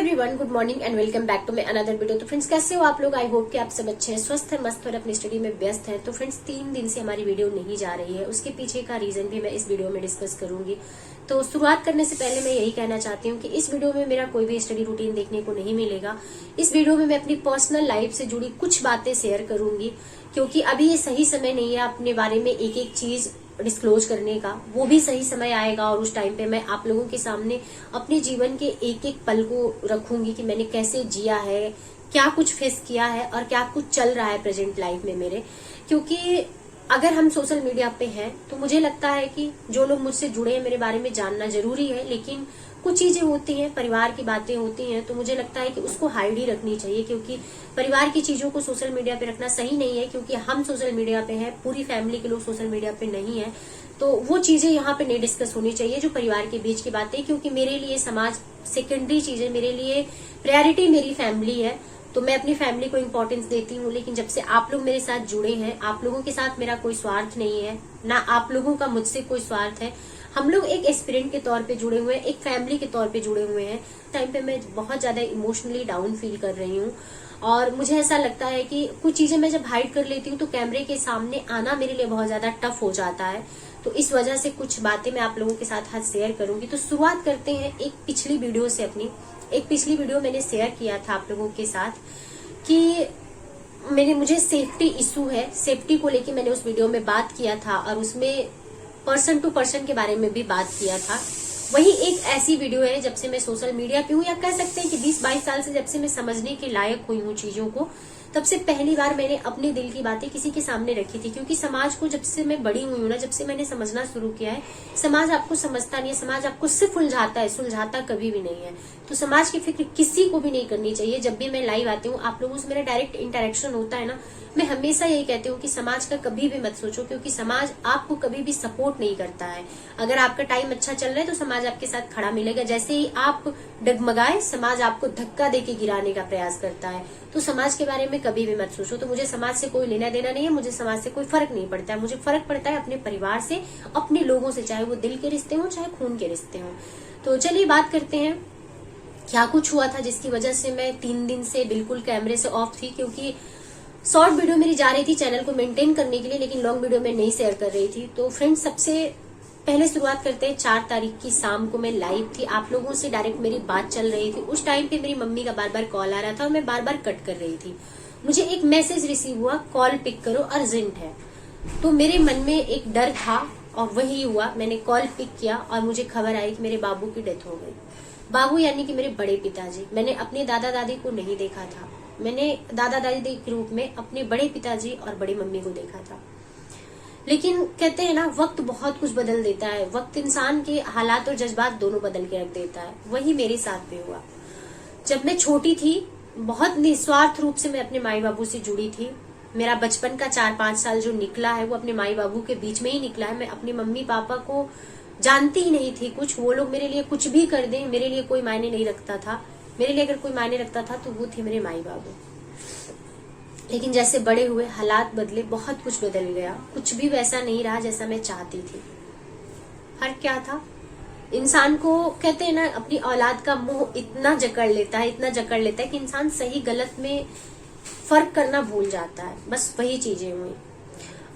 Everyone, good morning and welcome back to my another video. तो friends, कैसे हो आप लोग? आई होप कि आप सब अच्छे हैं, स्वस्थ हैं, मस्त और अपनी स्टडी में व्यस्त हैं। तो फ्रेंड्स, 3 दिन से हमारी वीडियो नहीं जा रही है, उसके पीछे का रीजन भी मैं इस वीडियो में डिस्कस करूंगी। तो शुरुआत करने से पहले मैं यही कहना चाहती हूँ कि इस वीडियो में मेरा कोई भी स्टडी रूटीन देखने को नहीं मिलेगा। इस वीडियो में मैं अपनी पर्सनल लाइफ से जुड़ी कुछ बातें शेयर करूंगी, क्योंकि अभी ये सही समय नहीं है अपने बारे में एक एक चीज डिस्क्लोज करने का। वो भी सही समय आएगा और उस टाइम पे मैं आप लोगों के सामने अपने जीवन के एक एक पल को रखूंगी कि मैंने कैसे जिया है, क्या कुछ फेस किया है और क्या कुछ चल रहा है प्रेजेंट लाइफ में मेरे। क्योंकि अगर हम सोशल मीडिया पे हैं तो मुझे लगता है कि जो लोग मुझसे जुड़े हैं मेरे बारे में जानना जरूरी है, लेकिन कुछ चीजें होती हैं, परिवार की बातें होती हैं, तो मुझे लगता है कि उसको हाइड ही रखनी चाहिए। क्योंकि परिवार की चीजों को सोशल मीडिया पे रखना सही नहीं है, क्योंकि हम सोशल मीडिया पे हैं, पूरी फैमिली के लोग सोशल मीडिया पे नहीं है। तो वो चीजें यहाँ पे नहीं डिस्कस होनी चाहिए जो परिवार के बीच की बातें, क्योंकि मेरे लिए समाज सेकेंडरी चीज है, मेरे लिए प्रायोरिटी मेरी फैमिली है। तो मैं अपनी फैमिली को इम्पोर्टेंस देती हूँ। लेकिन जब से आप लोग मेरे साथ जुड़े हैं, आप लोगों के साथ मेरा कोई स्वार्थ नहीं है, ना आप लोगों का मुझसे कोई स्वार्थ है। हम लोग एक एस्पिरेंट के तौर पे जुड़े हुए हैं, एक फैमिली के तौर पे जुड़े हुए हैं। टाइम पे मैं बहुत ज्यादा इमोशनली डाउन फील कर रही हूँ और मुझे ऐसा लगता है कि कुछ चीजें मैं जब हाइड कर लेती हूँ तो कैमरे के सामने आना मेरे लिए बहुत ज्यादा टफ हो जाता है। तो इस वजह से कुछ बातें मैं आप लोगों के साथ आज शेयर करूंगी। तो शुरुआत करते हैं एक पिछली वीडियो से। अपनी एक पिछली वीडियो मैंने शेयर किया था आप लोगों के साथ कि मुझे सेफ्टी इशू है, सेफ्टी को लेके मैंने उस वीडियो में बात किया था और उसमें पर्सन टू पर्सन के बारे में भी बात किया था। वही एक ऐसी वीडियो है जब से मैं सोशल मीडिया पे हूँ, या कह सकते हैं कि 20-22 साल से जब से मैं समझने के लायक हुई हूँ चीजों को, तब से पहली बार मैंने अपने दिल की बातें किसी के सामने रखी थी। क्योंकि समाज को जब से मैं बड़ी हुई हूँ ना, जब से मैंने समझना शुरू किया है, समाज आपको समझता नहीं है, समाज आपको सिर्फ उलझाता है, सुलझाता कभी भी नहीं है। तो समाज की फिक्र किसी को भी नहीं करनी चाहिए। जब भी मैं लाइव आती हूँ, आप लोगों से मेरा डायरेक्ट इंटरेक्शन होता है ना, मैं हमेशा यही कहती हूँ कि समाज का कभी भी मत सोचो, क्योंकि समाज आपको कभी भी सपोर्ट नहीं करता है। अगर आपका टाइम अच्छा चल रहा है तो समाज आपके साथ खड़ा मिलेगा, जैसे ही आप डगमगाए समाज आपको धक्का देके गिराने का प्रयास करता है। तो समाज के बारे में कभी भी मत सोचो। तो मुझे समाज से कोई लेना देना नहीं है, मुझे समाज से कोई फर्क नहीं पड़ता है। मुझे फर्क पड़ता है अपने परिवार से, अपने लोगों से, चाहे वो दिल के रिश्ते हो चाहे खून के रिश्ते हो। तो चलिए बात करते हैं क्या कुछ हुआ था जिसकी वजह से मैं 3 दिन से बिल्कुल कैमरे से ऑफ थी। क्योंकि शॉर्ट वीडियो मेरी जा रही थी चैनल को मेंटेन करने के लिए, लेकिन लॉन्ग वीडियो में नहीं शेयर कर रही थी। तो फ्रेंड्स, सबसे पहले शुरुआत करते हैं। 4 तारीख की शाम को मैं लाइव थी, आप लोगों से डायरेक्ट मेरी बात चल रही थी। उस टाइम पे मेरी मम्मी का बार बार कॉल आ रहा था और मैं बार बार कट कर रही थी। मुझे एक मैसेज रिसीव हुआ, कॉल पिक करो, अर्जेंट है। तो मेरे मन में एक डर था और वही हुआ। मैंने कॉल पिक किया और मुझे खबर आई कि मेरे बाबू की डेथ हो गई। बाबू यानी कि मेरे बड़े पिताजी। मैंने अपने दादा दादी को नहीं देखा था, मैंने दादा दादी के रूप में अपने बड़े पिताजी और बड़ी मम्मी को देखा था। लेकिन कहते हैं ना, वक्त बहुत कुछ बदल देता है, वक्त इंसान के हालात और जज्बात दोनों बदल के रख देता है। वही मेरे साथ भी हुआ। जब मैं छोटी थी, बहुत निस्वार्थ रूप से मैं अपने माई बाबू से जुड़ी थी। मेरा बचपन का 4-5 साल जो निकला है वो अपने माई बाबू के बीच में ही निकला है। मैं अपनी मम्मी पापा को जानती ही नहीं थी कुछ। वो लोग मेरे लिए कुछ भी कर दें, मेरे लिए कोई मायने नहीं रखता था। मेरे लिए अगर कोई मायने रखता था तो वो थे मेरे माई बाबू। लेकिन जैसे बड़े हुए, हालात बदले, बहुत कुछ बदल गया। कुछ भी वैसा नहीं रहा जैसा मैं चाहती थी। हर क्या था, इंसान को कहते हैं ना, अपनी औलाद का मोह इतना जकड़ लेता है, इतना जकड़ लेता है कि इंसान सही गलत में फर्क करना भूल जाता है। बस वही चीजें हुई।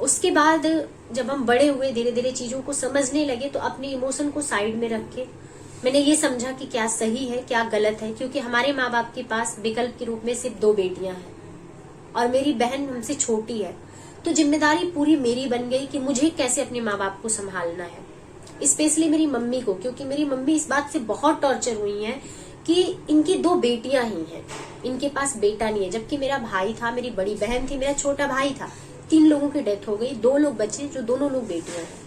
उसके बाद जब हम बड़े हुए, धीरे धीरे चीजों को समझने लगे, तो अपने इमोशन को साइड में रख के मैंने ये समझा कि क्या सही है क्या गलत है। क्योंकि हमारे माँ बाप के पास विकल्प के रूप में सिर्फ 2 बेटियां हैं और मेरी बहन हमसे छोटी है। तो जिम्मेदारी पूरी मेरी बन गई कि मुझे कैसे अपने माँ बाप को संभालना है। स्पेशली मेरी मम्मी को, क्योंकि मेरी मम्मी इस बात से बहुत टॉर्चर हुई है कि इनकी 2 बेटियां ही हैं, इनके पास बेटा नहीं है। जबकि मेरा भाई था, मेरी बड़ी बहन थी, मेरा छोटा भाई था। 3 लोगों की डेथ हो गई, 2 लोग बचे जो दोनों लोग बेटियां हैं।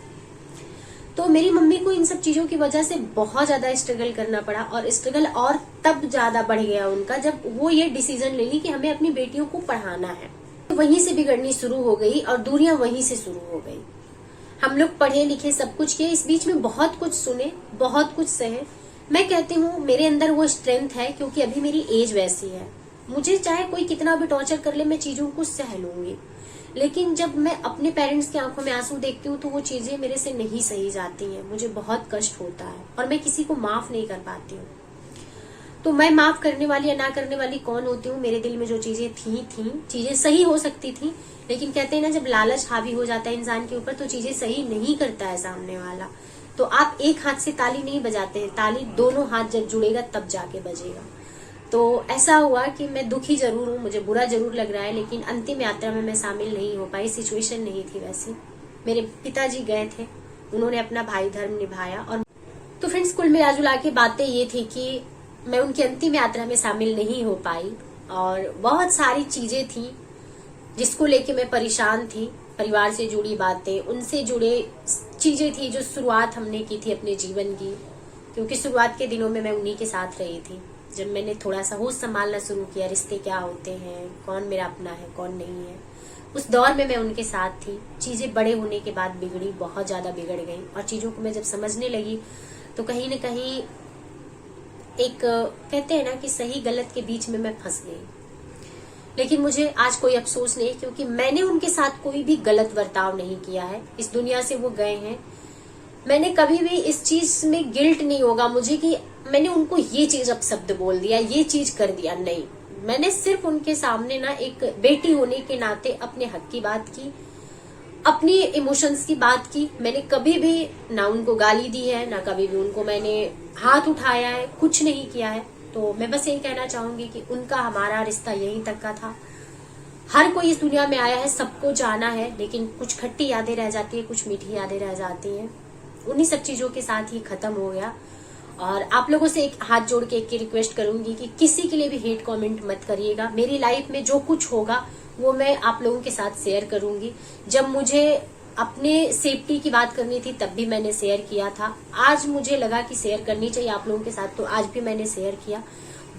तो मेरी मम्मी को इन सब चीजों की वजह से बहुत ज्यादा स्ट्रगल करना पड़ा, और स्ट्रगल और तब ज्यादा बढ़ गया उनका जब वो ये डिसीजन ले ली कि हमें अपनी बेटियों को पढ़ाना है। वहीं से बिगड़नी शुरू हो गई और दूरियां वहीं से शुरू हो गई। हम लोग पढ़े लिखे, सब कुछ किए, इस बीच में बहुत कुछ सुने, बहुत कुछ सहे। मैं कहती हूँ मेरे अंदर वो स्ट्रेंथ है, क्योंकि अभी मेरी एज वैसी है। मुझे चाहे कोई कितना भी टॉर्चर कर ले, मैं चीजों को सह लूंगी। लेकिन जब मैं अपने पेरेंट्स की आंखों में आंसू देखती हूँ तो वो चीजें मेरे से नहीं सही जाती हैं, मुझे बहुत कष्ट होता है और मैं किसी को माफ नहीं कर पाती हूँ। तो मैं माफ करने वाली या ना करने वाली कौन होती हूँ? मेरे दिल में जो चीजें थी चीजें सही हो सकती थी, लेकिन कहते हैं ना, जब लालच हावी हो जाता है इंसान के ऊपर तो चीजें सही नहीं करता है सामने वाला। तो आप एक हाथ से ताली नहीं बजाते हैं, ताली दोनों हाथ जब जुड़ेगा तब जाके बजेगा। तो ऐसा हुआ कि मैं दुखी जरूर हूँ, मुझे बुरा जरूर लग रहा है, लेकिन अंतिम यात्रा में मैं शामिल नहीं हो पाई। सिचुएशन नहीं थी वैसी। मेरे पिताजी गए थे, उन्होंने अपना भाई धर्म निभाया। और तो फ्रेंड्स, कुल मिला जुला के बातें ये थी कि मैं उनकी अंतिम यात्रा में शामिल नहीं हो पाई, और बहुत सारी चीजें थी जिसको लेके मैं परेशान थी। परिवार से जुड़ी बातें, उनसे जुड़े चीजें थी जो शुरुआत हमने की थी अपने जीवन की, क्योंकि शुरुआत के दिनों में मैं उन्हीं के साथ रही थी। जब मैंने थोड़ा सा होश संभालना शुरू किया, रिश्ते क्या होते हैं, कौन मेरा अपना है कौन नहीं है, उस दौर में मैं उनके साथ थी। चीजें बड़े होने के बाद बिगड़ी, बहुत ज्यादा बिगड़ गई, और चीजों को मैं जब समझने लगी तो कहीं न कहीं एक, कहते हैं ना कि सही गलत के बीच में मैं फंस गई। लेकिन मुझे आज कोई अफसोस नहीं, क्योंकि मैंने उनके साथ कोई भी गलत बर्ताव नहीं किया है। इस दुनिया से वो गए हैं, मैंने कभी भी इस चीज में गिल्ट नहीं होगा मुझे कि मैंने उनको ये चीज अपशब्द बोल दिया, ये चीज कर दिया। नहीं, मैंने सिर्फ उनके सामने ना एक बेटी होने के नाते अपने हक की बात की, अपनी इमोशंस की बात की। मैंने कभी भी ना उनको गाली दी है, ना कभी भी उनको मैंने हाथ उठाया है, कुछ नहीं किया है। तो मैं बस यही कहना चाहूंगी कि उनका हमारा रिश्ता यहीं तक का था। हर कोई इस दुनिया में आया है, सबको जाना है, लेकिन कुछ खट्टी यादें रह जाती है, कुछ मीठी यादें रह जाती हैं। उन्हीं सब चीजों के साथ ही खत्म हो गया। और आप लोगों से एक हाथ जोड़ के एक रिक्वेस्ट करूंगी कि किसी के लिए भी हेट कमेंट मत करिएगा। मेरी लाइफ में जो कुछ होगा वो मैं आप लोगों के साथ शेयर करूंगी। जब मुझे अपने सेफ्टी की बात करनी थी तब भी मैंने शेयर किया था। आज मुझे लगा कि शेयर करनी चाहिए आप लोगों के साथ, तो आज भी मैंने शेयर किया।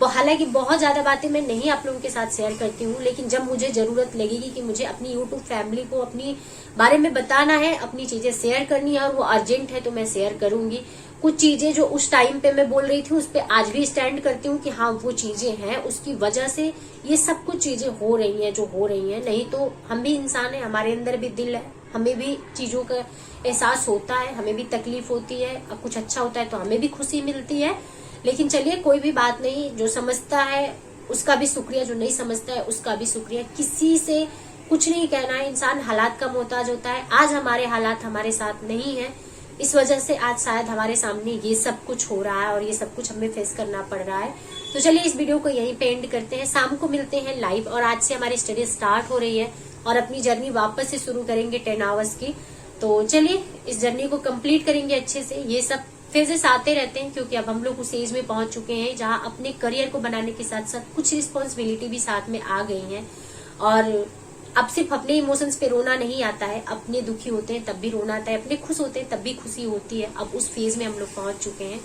हालांकि बहुत ज्यादा बातें मैं नहीं आप लोगों के साथ शेयर करती हूँ, लेकिन जब मुझे जरूरत लगेगी कि मुझे अपनी यूट्यूब फैमिली को अपनी बारे में बताना है, अपनी चीजें शेयर करनी है और वो अर्जेंट है, तो मैं शेयर करूंगी। कुछ चीजें जो उस टाइम पे मैं बोल रही थी उस पे आज भी स्टैंड करती हूँ कि हाँ वो चीजें हैं, उसकी वजह से ये सब कुछ चीजें हो रही हैं जो हो रही हैं। नहीं तो हम भी इंसान है, हमारे अंदर भी दिल है, हमें भी चीजों का एहसास होता है, हमें भी तकलीफ होती है। अब कुछ अच्छा होता है तो हमें भी खुशी मिलती है। लेकिन चलिए कोई भी बात नहीं, जो समझता है उसका भी शुक्रिया, जो नहीं समझता है उसका भी शुक्रिया। किसी से कुछ नहीं कहना है, इंसान हालात का मोहताज होता है। आज हमारे हालात हमारे साथ नहीं है, इस वजह से आज शायद हमारे सामने ये सब कुछ हो रहा है और ये सब कुछ हमें फेस करना पड़ रहा है। तो चलिए इस वीडियो को यहीं पे एंड करते हैं। शाम को मिलते हैं लाइव, और आज से हमारी स्टडी स्टार्ट हो रही है और अपनी जर्नी वापस से शुरू करेंगे 10 आवर्स की। तो चलिए इस जर्नी को कंप्लीट करेंगे अच्छे से। ये सब फेजेस आते रहते हैं, क्योंकि अब हम लोग उस एज में पहुंच चुके हैं जहां अपने करियर को बनाने के साथ साथ कुछ रिस्पॉन्सिबिलिटी भी साथ में आ गई है। और अब सिर्फ अपने इमोशंस पे रोना नहीं आता है, अपने दुखी होते हैं तब भी रोना आता है, अपने खुश होते हैं तब भी खुशी होती है। अब उस फेज में हम लोग पहुंच चुके हैं।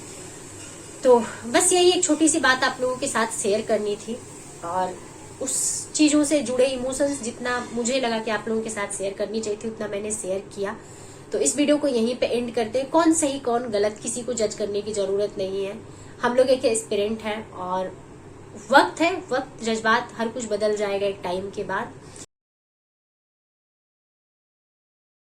तो बस यही एक छोटी सी बात आप लोगों के साथ शेयर करनी थी, और उस चीजों से जुड़े इमोशंस जितना मुझे लगा कि आप लोगों के साथ शेयर करनी चाहिए थी उतना मैंने शेयर किया। तो इस वीडियो को यहीं पे एंड करते हैं। कौन सही कौन गलत किसी को जज करने की जरूरत नहीं है। हम लोग एक एस्पिरेंट हैं और वक्त है, वक्त जज्बात हर कुछ बदल जाएगा एक टाइम के बाद।